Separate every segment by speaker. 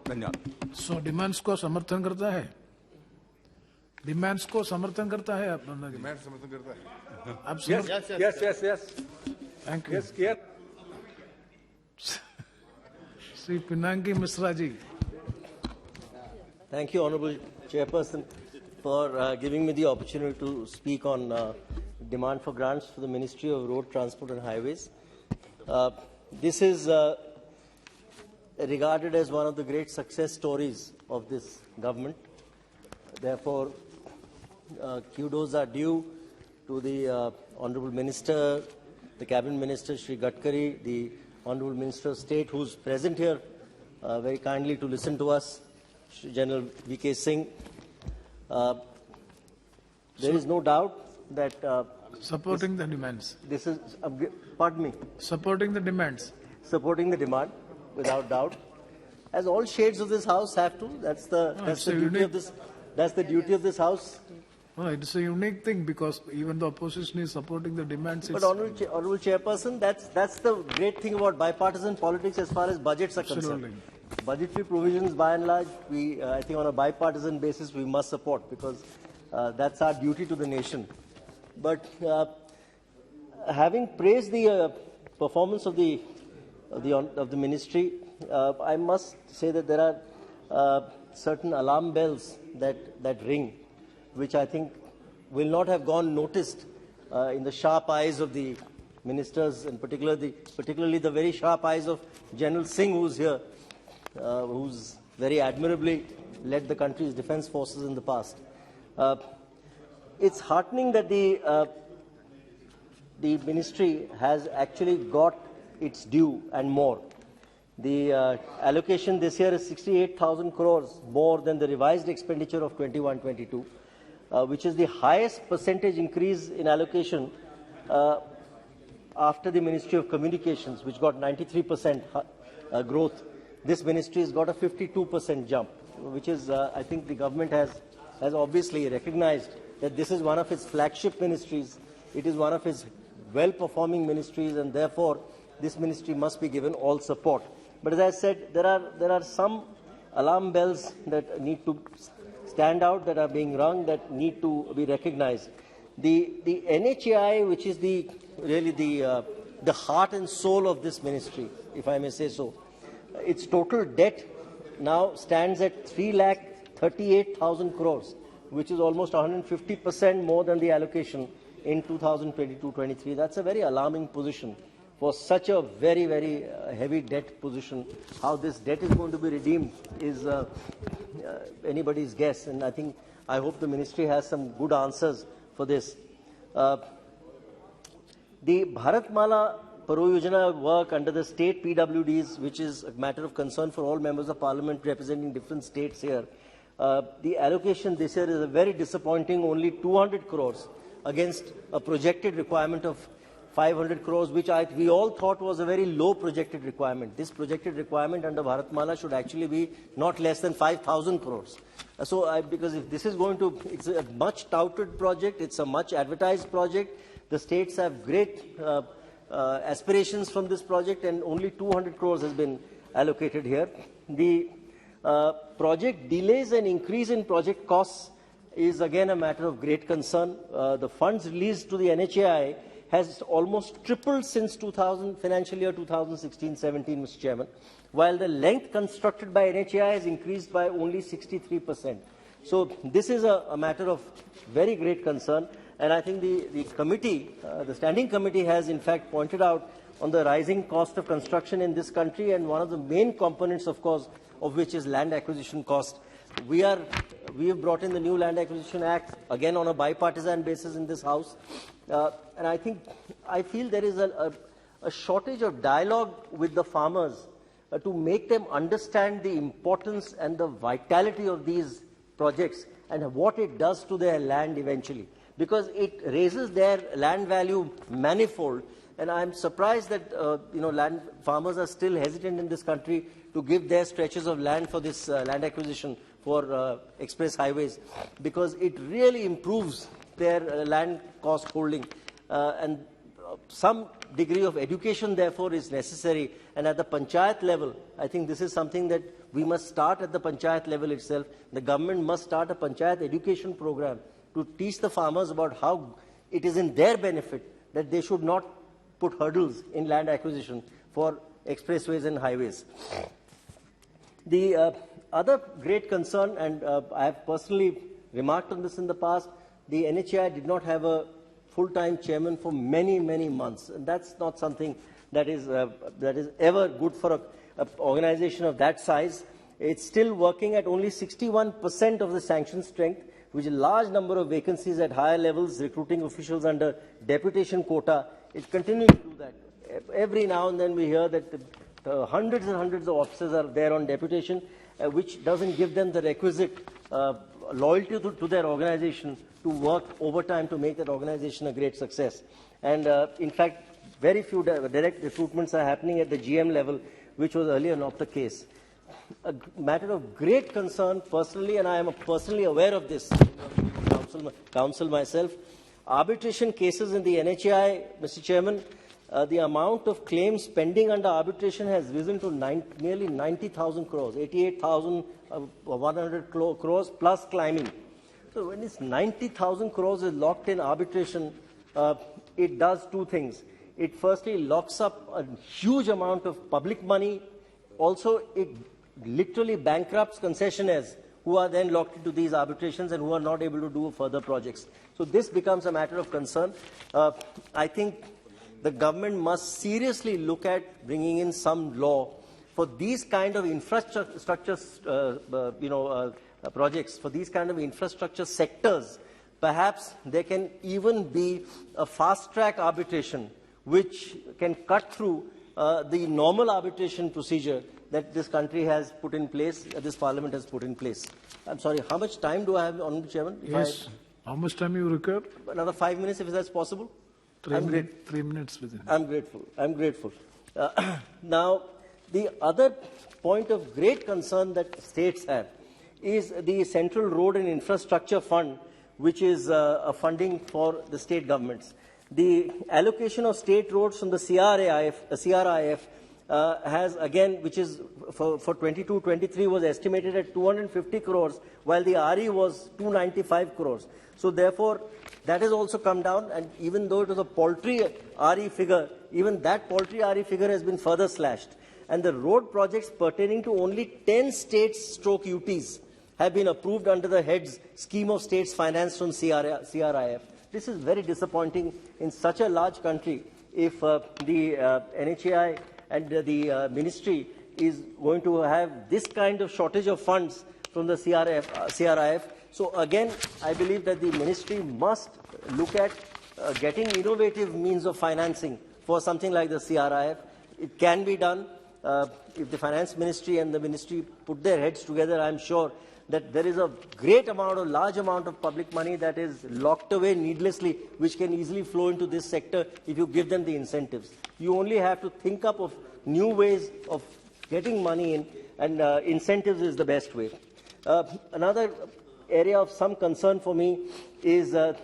Speaker 1: धन्यवाद।
Speaker 2: सो डिमांड्स को समर्थन करता है, डिमांड्स को समर्थन करता है आप?
Speaker 3: डिमांड समर्थन करता है।
Speaker 2: आप
Speaker 1: Yes.
Speaker 2: Thank you.
Speaker 1: Yes, clear.
Speaker 2: Shri Pinaki Mishra ji.
Speaker 4: Thank you, Honorable Chairperson, for giving me the opportunity to speak on demand for grants for the Ministry of Road Transport and Highways. This is regarded as one of the great success stories of this government. Therefore, kudos are due to the Honorable Minister, the Cabinet Minister, Shri Gadkari, the Honorable Minister of State, who is present here very kindly to listen to us, Shri General V.K. Singh. There is no doubt that
Speaker 2: Supporting the demands.
Speaker 4: this is, pardon me,
Speaker 2: Supporting the demands.
Speaker 4: supporting the demand, without doubt, as all shades of this House have to. That's the
Speaker 2: it's a
Speaker 4: duty
Speaker 2: unique-
Speaker 4: of this. That's the duty of this House.
Speaker 2: No, it's a unique thing because even the opposition is supporting the demands.
Speaker 4: But
Speaker 2: It's
Speaker 4: Honorable Chairperson, that's the great thing about bipartisan politics as far as budgets are
Speaker 2: Absolutely.
Speaker 4: concerned. Budgetary provisions, by and large, I think on a bipartisan basis, we must support because that's our duty to the nation. But having praised the performance of the ministry, I must say that there are certain alarm bells that ring, which I think will not have gone noticed in the sharp eyes of the ministers, and particularly the very sharp eyes of General Singh, who's here, who's very admirably led the country's defense forces in the past. It's heartening that the ministry has actually got its due and more. The allocation this year is 68,000 crores more than the revised expenditure of 21-22, which is the highest percentage increase in allocation after the Ministry of Communications, which got 93% growth. This ministry has got a 52% jump, which is, I think the government has obviously recognized that this is one of its flagship ministries. It is one of its well-performing ministries, and therefore this ministry must be given all support. But as I said, there are some alarm bells that need to stand out, that are being rung, that need to be recognized. The NHAI, which is really the heart and soul of this ministry, if I may say so, its total debt now stands at 3,38,000 crores, which is almost 150% more than the allocation in 2022-23. That's a very alarming position for such a very, very heavy debt position. How this debt is going to be redeemed is anybody's guess, and I hope the ministry has some good answers for this. The Bharatmala Pariyojana work under the state PWDs, which is a matter of concern for all members of parliament representing different states here, the allocation this year is very disappointing, only 200 crores against a projected requirement of 500 crores, which we all thought was a very low projected requirement. This projected requirement under Bharatmala should actually be not less than 5,000 crores. Because if this is going to, it's a much touted project, it's a much advertised project. The states have great aspirations from this project, and only 200 crores has been allocated here. The project delays and increase in project costs is again a matter of great concern. The funds released to the NHAI has almost tripled since financial year 2016-17, Mr. Chairman, while the length constructed by NHAI has increased by only 63%. So this is a matter of very great concern, and I think the committee, the standing committee, has in fact pointed out on the rising cost of construction in this country, and one of the main components, of course, of which is land acquisition cost. We have brought in the new Land Acquisition Act, again on a bipartisan basis in this House. And I feel there is a shortage of dialogue with the farmers to make them understand the importance and the vitality of these projects and what it does to their land eventually. Because it raises their land value manifold. And I'm surprised that land farmers are still hesitant in this country to give their stretches of land for this land acquisition for express highways, because it really improves their land cost holding. And some degree of education, therefore, is necessary. And at the panchayat level, I think this is something that We must start at the panchayat level itself. The government must start a panchayat education program to teach the farmers about how it is in their benefit that they should not put hurdles in land acquisition for expressways and highways. The other great concern, and I have personally remarked on this in the past, the NHAI did not have a full-time chairman for many, many months. And that's not something that is ever good for an organization of that size. It's still working at only 61% of the sanction strength, which is a large number of vacancies at higher levels, recruiting officials under deputation quota. It continues to do that. Every now and then we hear that hundreds and hundreds of officers are there on deputation, which doesn't give them the requisite loyalty to their organization to work overtime to make that organization a great success. And in fact, very few direct recruitments are happening at the GM level, which was earlier not the case. A matter of great concern personally, and I am personally aware of this, council myself, arbitration cases in the NHAI, Mr. Chairman, the amount of claims pending under arbitration has risen to nearly 90,000 crores, 88,100 crores plus climbing. So when this 90,000 crores is locked in arbitration, it does two things. It firstly locks up a huge amount of public money. Also, it literally bankrupts concessionaires who are then locked into these arbitrations and who are not able to do further projects. So this becomes a matter of concern. I think the government must seriously look at bringing in some law for these kind of infrastructure projects, for these kind of infrastructure sectors. Perhaps there can even be a fast-track arbitration which can cut through the normal arbitration procedure that this country has put in place, this parliament has put in place. I'm sorry, how much time do I have, Honourable Chairman?
Speaker 2: Yes. How much time you require?
Speaker 4: Another 5 minutes, if that's possible.
Speaker 2: 3 minutes within.
Speaker 4: I'm grateful. I'm grateful. Now, the other point of great concern that states have is the Central Road and Infrastructure Fund, which is a funding for the state governments. The allocation of state roads from the CRIF has again, which is for 22-23 was estimated at 250 crores, while the RE was 295 crores. So therefore, that has also come down, and even though it was a paltry RE figure, even that paltry RE figure has been further slashed. And the road projects pertaining to only 10 states / UTs have been approved under the heads Scheme of States Finance from CRIF. This is very disappointing in such a large country if the NHAI and the ministry is going to have this kind of shortage of funds from the CRIF. So again, I believe that the ministry must look at getting innovative means of financing for something like the CRIF. It can be done. If the finance ministry and the ministry put their heads together, I'm sure that there is a large amount of public money that is locked away needlessly, which can easily flow into this sector if you give them the incentives. You only have to think up of new ways of getting money in, and incentives is the best way. Another area of some concern for me is that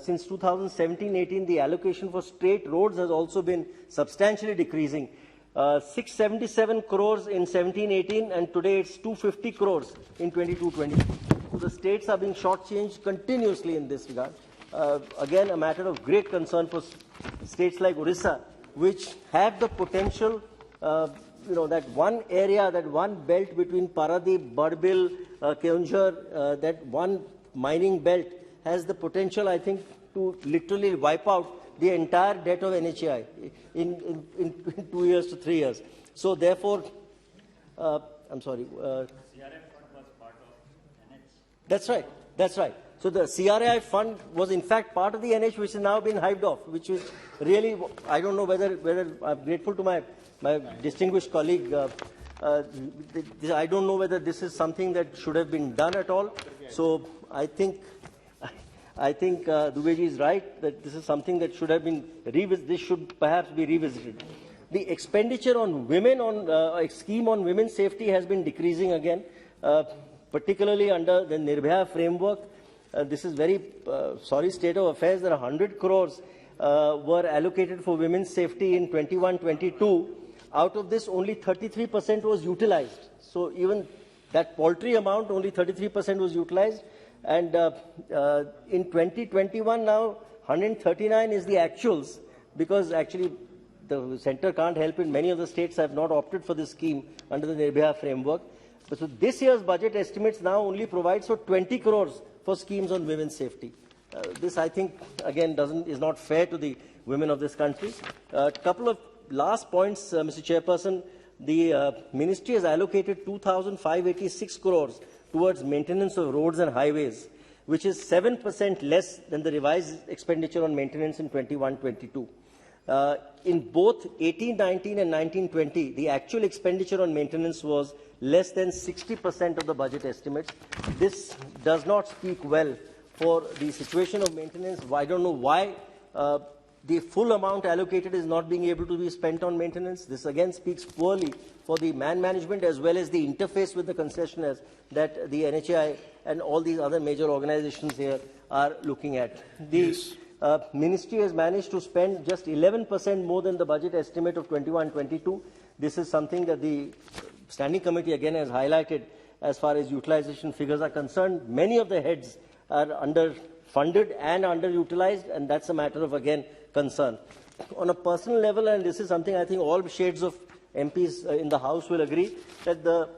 Speaker 4: since 2017-18, the allocation for state roads has also been substantially decreasing. 677 crores in 17-18, and today it's 250 crores in 22-23. So the states are being shortchanged continuously in this regard. Again, a matter of great concern for states like Orissa, which have the potential, that one area, that one belt between Paradip, Barbil, Keonjhar, that one mining belt has the potential, I think, to literally wipe out the entire debt of NHAI in 2 years to 3 years. So therefore, I'm sorry. The CRI fund was part of NH. That's right. That's right. So the CRI fund was in fact part of the NH, which has now been hived off, which is really, I don't know whether I'm grateful to my distinguished colleague. I don't know whether this is something that should have been done at all. So I think Dubeji is right that this is something that should have been revisited. This should perhaps be revisited. The expenditure on women, a scheme on women's safety has been decreasing again, particularly under the Nirbhaya framework. This is very sorry state of affairs. There are 100 crores were allocated for women's safety in 21-22. out of this, only 33% was utilized. So even that paltry amount, only 33% was utilized. And in 2021 now, 139 is the actuals, because actually the centre can't help it. Many of the states have not opted for this scheme under the Nirbhaya framework. But so this year's budget estimates now only provides for 20 crores for schemes on women's safety. This, I think, again, is not fair to the women of this country. A couple of last points, Mr. Chairperson. The ministry has allocated 2,586 crores towards maintenance of roads and highways, which is 7% less than the revised expenditure on maintenance in 21-22. In both 18-19 and 19-20, the actual expenditure on maintenance was less than 60% of the budget estimates. This does not speak well for the situation of maintenance. I don't know why the full amount allocated is not being able to be spent on maintenance. This again speaks poorly for the management as well as the interface with the concessionaires that the NHAI and all these other major organizations here are looking at. The ministry has managed to spend just 11% more than the budget estimate of 21-22. This is something that the Standing Committee again has highlighted as far as utilization figures are concerned. Many of the heads are underfunded and underutilized, and that's a matter of, again, concern. On a personal level, and this is something I think all shades of MPs in the House will agree, that the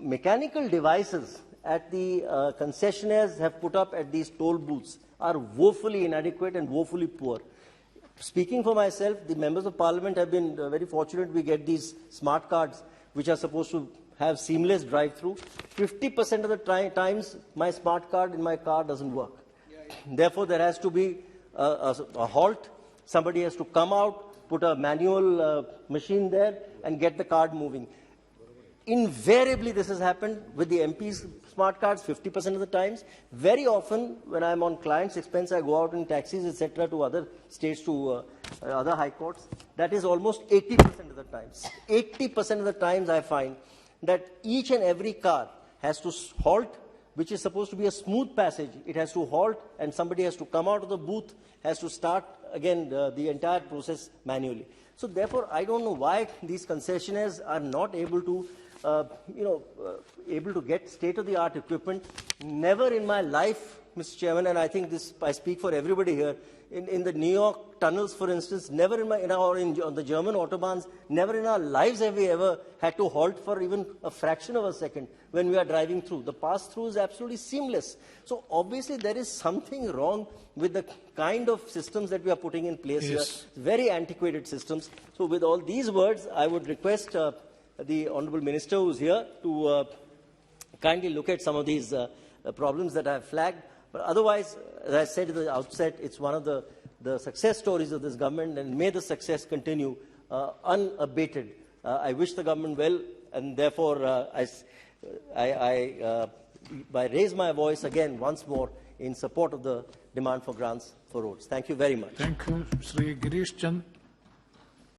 Speaker 4: mechanical devices at the concessionaires have put up at these toll booths are woefully inadequate and woefully poor. Speaking for myself, the members of parliament have been very fortunate. We get these smart cards which are supposed to have seamless drive-through. 50% of the times my smart card in my car doesn't work. Therefore, there has to be a halt. Somebody has to come out, put a manual machine there and get the card moving. Invariably, this has happened with the MP's smart cards 50% of the times. Very often, when I'm on client's expense, I go out in taxis, etc., to other states, to other high courts. That is almost 80% of the times. 80% of the times I find that each and every car has to halt, which is supposed to be a smooth passage. It has to halt, and somebody has to come out of the booth, has to start again the entire process manually. So therefore, I don't know why these concessionaires are not able to able to get state-of-the-art equipment. Never in my life, Mr. Chairman, and I think this, I speak for everybody here, in the New York tunnels, for instance, never on the German autobahns, never in our lives have we ever had to halt for even a fraction of a second when we are driving through. The pass-through is absolutely seamless. So obviously there is something wrong with the kind of systems that we are putting in place here. Very antiquated systems. So with all these words, I would request the Honourable Minister who is here to kindly look at some of these problems that I have flagged. But otherwise, as I said at the outset, it's one of the success stories of this government, and may the success continue unabated. I wish the government well, and therefore I raise my voice again once more in support of the demand for grants for roads. Thank you very much.
Speaker 2: Thank you, Sri Girish Chand.